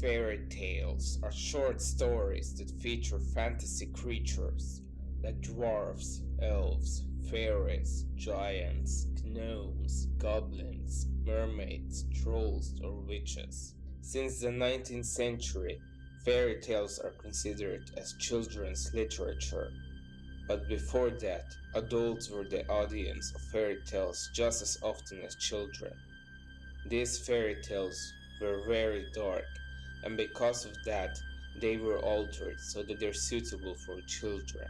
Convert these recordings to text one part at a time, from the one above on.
Fairy tales are short stories that feature fantasy creatures like dwarfs, elves, fairies, giants, gnomes, goblins, mermaids, trolls, or witches. Since the 19th century, fairy tales are considered as children's literature, but before that, adults were the audience of fairy tales just as often as children. These fairy tales were very dark, and because of that, they were altered so that they're suitable for children.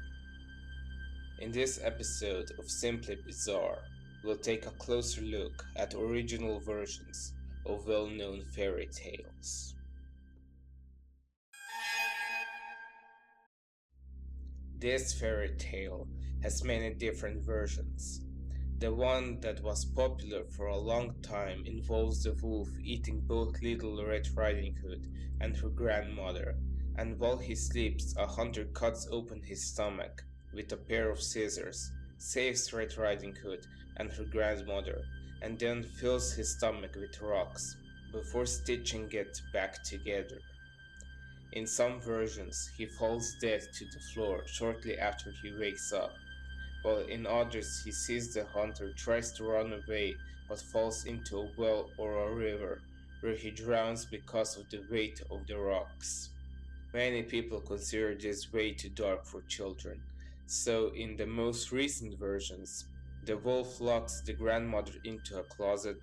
In this episode of Simply Bizarre, we'll take a closer look at original versions of well-known fairy tales. This fairy tale has many different versions. The one that was popular for a long time involves the wolf eating both Little Red Riding Hood and her grandmother, and while he sleeps, a hunter cuts open his stomach with a pair of scissors, saves Red Riding Hood and her grandmother, and then fills his stomach with rocks before stitching it back together. In some versions, he falls dead to the floor shortly after he wakes up, while in others he sees the hunter tries to run away but falls into a well or a river, where he drowns because of the weight of the rocks. Many people consider this way too dark for children, so in the most recent versions, the wolf locks the grandmother into a closet,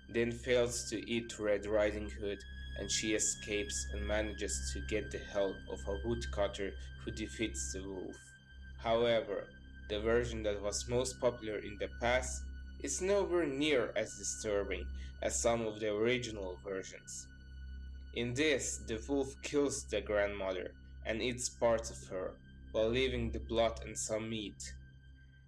then fails to eat Red Riding Hood, and she escapes and manages to get the help of a woodcutter who defeats the wolf. However, the version that was most popular in the past is nowhere near as disturbing as some of the original versions. In this, the wolf kills the grandmother and eats parts of her, while leaving the blood and some meat.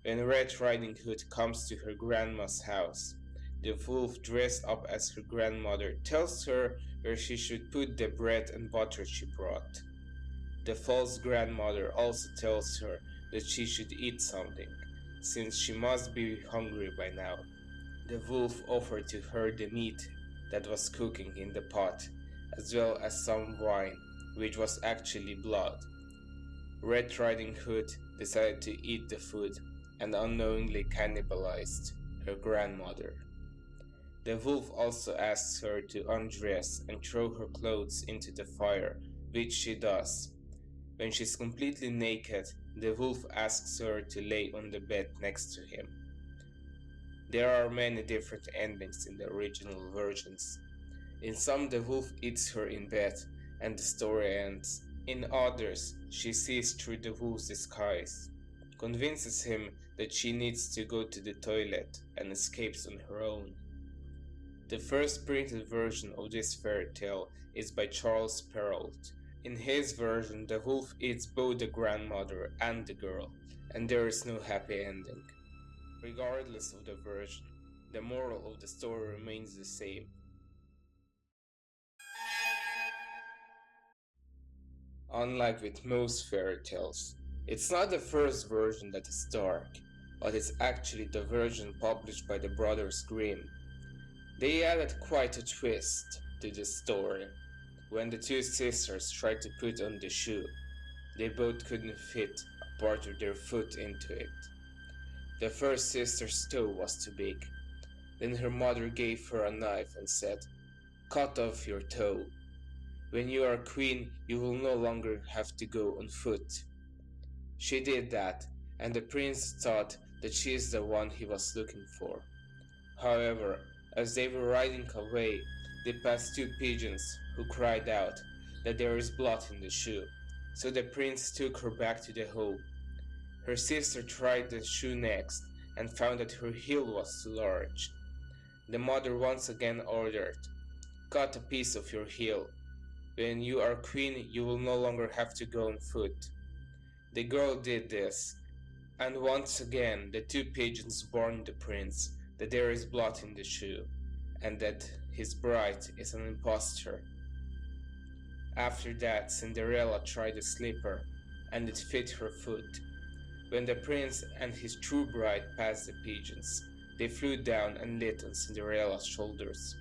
When Red Riding Hood comes to her grandma's house, the wolf dressed up as her grandmother tells her where she should put the bread and butter she brought. The false grandmother also tells her that she should eat something, since she must be hungry by now. The wolf offered to her the meat that was cooking in the pot, as well as some wine, which was actually blood. Red Riding Hood decided to eat the food and unknowingly cannibalized her grandmother. The wolf also asks her to undress and throw her clothes into the fire, which she does. When she's completely naked, the wolf asks her to lay on the bed next to him. There are many different endings in the original versions. In some, the wolf eats her in bed and the story ends. In others, she sees through the wolf's disguise, convinces him that she needs to go to the toilet, and escapes on her own. The first printed version of this fairy tale is by Charles Perrault. In his version, the wolf eats both the grandmother and the girl, and there is no happy ending. Regardless of the version, the moral of the story remains the same. Unlike with most fairy tales, it's not the first version that is dark, but it's actually the version published by the Brothers Grimm. They added quite a twist to the story. When the two sisters tried to put on the shoe, they both couldn't fit a part of their foot into it. The first sister's toe was too big. Then her mother gave her a knife and said, "Cut off your toe. When you are queen, you will no longer have to go on foot." She did that, and the prince thought that she is the one he was looking for. However, as they were riding away, they passed two pigeons who cried out that there is blood in the shoe, so the prince took her back to the home. Her sister tried the shoe next and found that her heel was too large. The mother once again ordered, "Cut a piece of your heel. When you are queen, you will no longer have to go on foot." The girl did this, and once again the two pigeons warned the prince that there is blood in the shoe, and that his bride is an impostor. After that, Cinderella tried a slipper, and it fit her foot. When the prince and his true bride passed the pigeons, they flew down and lit on Cinderella's shoulders,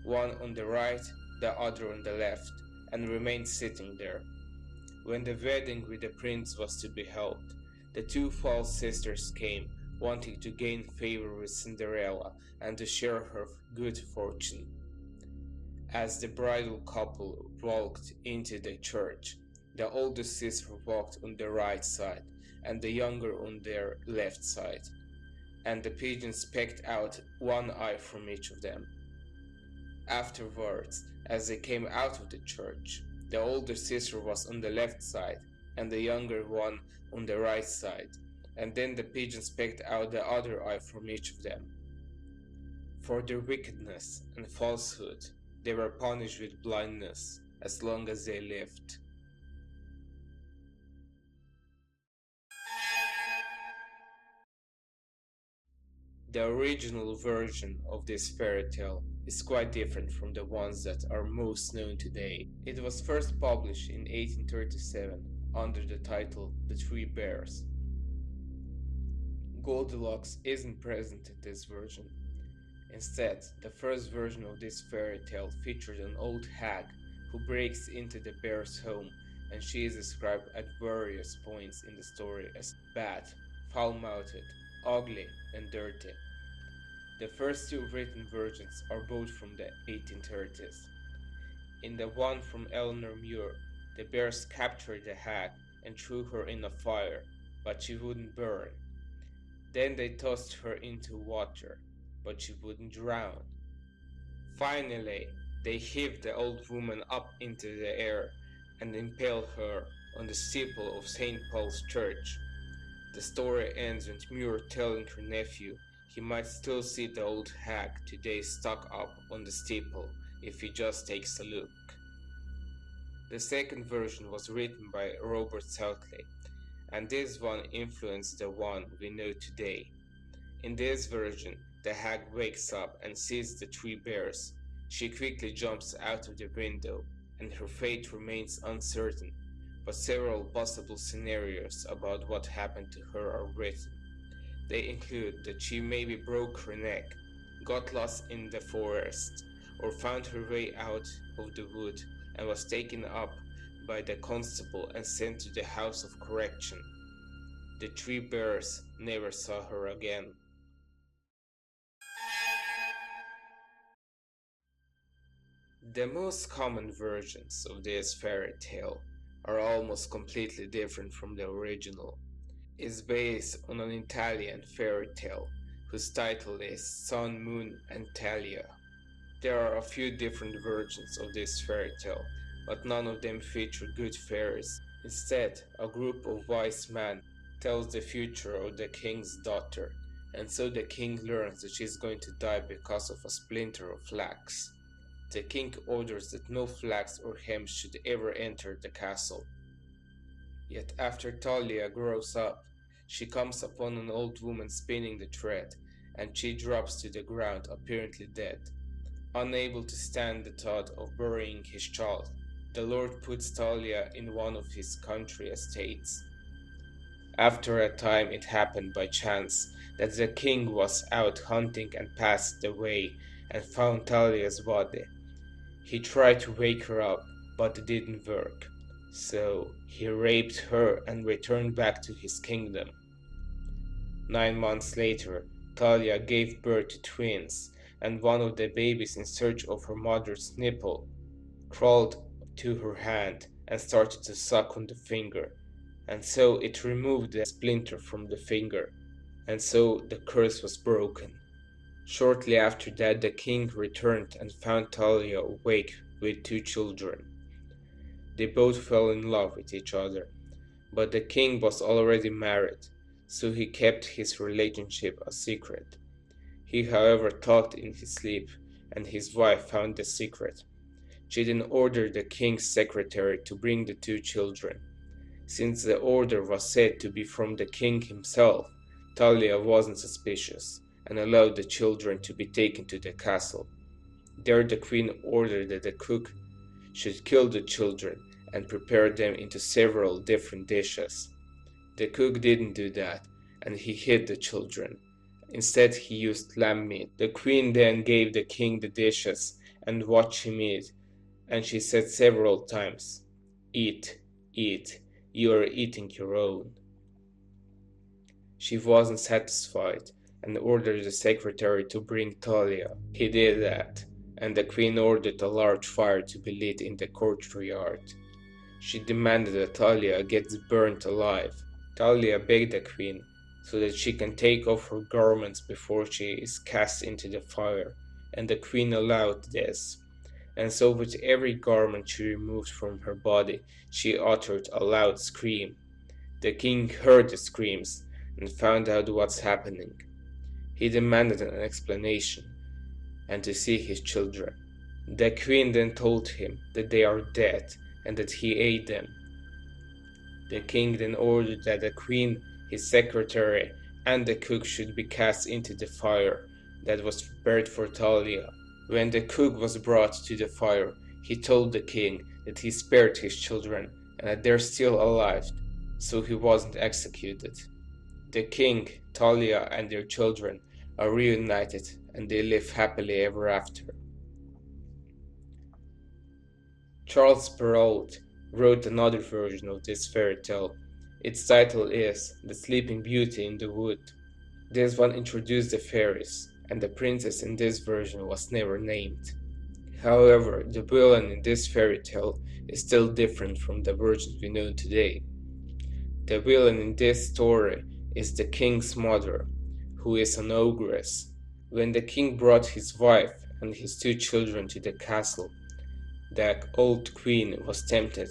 one on the right, the other on the left, and remained sitting there. When the wedding with the prince was to be held, the two false sisters came, wanting to gain favor with Cinderella and to share her good fortune. As the bridal couple walked into the church, the oldest sister walked on the right side and the younger on their left side, and the pigeons pecked out one eye from each of them. Afterwards, as they came out of the church, the older sister was on the left side and the younger one on the right side, and then the pigeons pecked out the other eye from each of them. For their wickedness and falsehood, they were punished with blindness as long as they lived. The original version of this fairy tale is quite different from the ones that are most known today. It was first published in 1837 under the title The Three Bears. Goldilocks isn't present in this version. Instead, the first version of this fairy tale featured an old hag who breaks into the bear's home, and she is described at various points in the story as bad, foul-mouthed, ugly, and dirty. The first two written versions are both from the 1830s. In the one from Eleanor Muir, the bears captured the hag and threw her in a fire, but she wouldn't burn. Then they tossed her into water, but she wouldn't drown. Finally, they heaved the old woman up into the air and impaled her on the steeple of St. Paul's Church. The story ends with Muir telling her nephew he might still see the old hag today stuck up on the steeple if he just takes a look. The second version was written by Robert Southey, and this one influenced the one we know today. In this version, the hag wakes up and sees the three bears. She quickly jumps out of the window, and her fate remains uncertain, but several possible scenarios about what happened to her are written. They include that she maybe broke her neck, got lost in the forest, or found her way out of the wood and was taken up by the constable and sent to the house of correction. The three bears never saw her again. The most common versions of this fairy tale are almost completely different from the original. It's based on an Italian fairy tale whose title is Sun, Moon, and Talia. There are a few different versions of this fairy tale, but none of them feature good fairies. Instead, a group of wise men tells the future of the king's daughter, and so the king learns that she is going to die because of a splinter of flax. The king orders that no flax or hemp should ever enter the castle. Yet after Talia grows up, she comes upon an old woman spinning the thread, and she drops to the ground, apparently dead. Unable to stand the thought of burying his child, the Lord puts Talia in one of his country estates. After a time it happened by chance that the king was out hunting and passed the way and found Talia's body. He tried to wake her up, but it didn't work. So he raped her and returned back to his kingdom. 9 months later, Talia gave birth to twins, and one of the babies, in search of her mother's nipple, crawled to her hand and started to suck on the finger, and so it removed the splinter from the finger, and so the curse was broken. Shortly after that, the king returned and found Talia awake with two children. They both fell in love with each other, but the king was already married, so he kept his relationship a secret. He, however, talked in his sleep, and his wife found the secret. She then ordered the king's secretary to bring the two children. Since the order was said to be from the king himself, Talia wasn't suspicious and allowed the children to be taken to the castle. There the queen ordered that the cook should kill the children and prepare them into several different dishes. The cook didn't do that, and he hid the children. Instead, he used lamb meat. The queen then gave the king the dishes and watched him eat, and she said several times, "Eat, eat, you are eating your own." She wasn't satisfied and ordered the secretary to bring Talia. He did that, and the queen ordered a large fire to be lit in the courtyard. She demanded that Talia gets burnt alive. Talia begged the queen so that she can take off her garments before she is cast into the fire, and the queen allowed this. And so with every garment she removed from her body, she uttered a loud scream. The king heard the screams and found out what's happening. He demanded an explanation and to see his children. The queen then told him that they are dead and that he ate them. The king then ordered that the queen, his secretary, and the cook should be cast into the fire that was prepared for Talia. When the cook was brought to the fire, he told the king that he spared his children and that they're still alive, so he wasn't executed. The king, Talia, and their children are reunited and they live happily ever after. Charles Perrault wrote another version of this fairy tale. Its title is The Sleeping Beauty in the Wood. This one introduced the fairies, and the princess in this version was never named. However, the villain in this fairy tale is still different from the versions we know today. The villain in this story is the king's mother, who is an ogress. When the king brought his wife and his two children to the castle, the old queen was tempted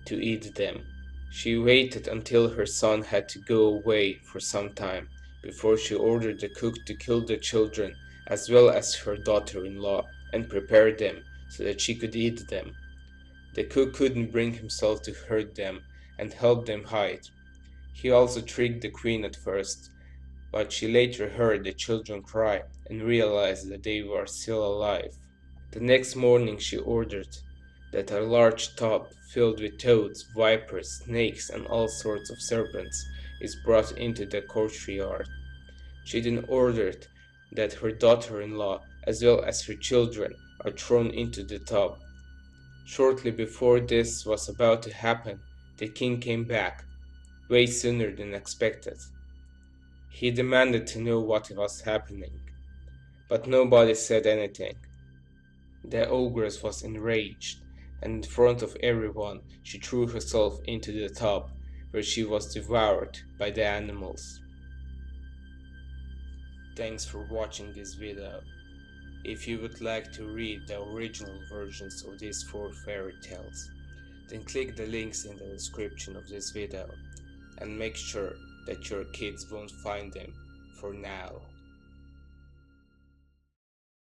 to eat them. She waited until her son had to go away for some time before she ordered the cook to kill the children as well as her daughter-in-law and prepare them so that she could eat them. The cook couldn't bring himself to hurt them and help them hide. He also tricked the queen at first, but she later heard the children cry and realized that they were still alive. The next morning she ordered that a large tub filled with toads, vipers, snakes, and all sorts of serpents is brought into the courtyard. She then ordered that her daughter-in-law as well as her children are thrown into the tub. Shortly before this was about to happen, the king came back, way sooner than expected. He demanded to know what was happening, but nobody said anything. The ogress was enraged, and in front of everyone she threw herself into the tub, where she was devoured by the animals. Thanks for watching this video. If you would like to read the original versions of these 4 fairy tales, then click the links in the description of this video and make sure that your kids won't find them for now.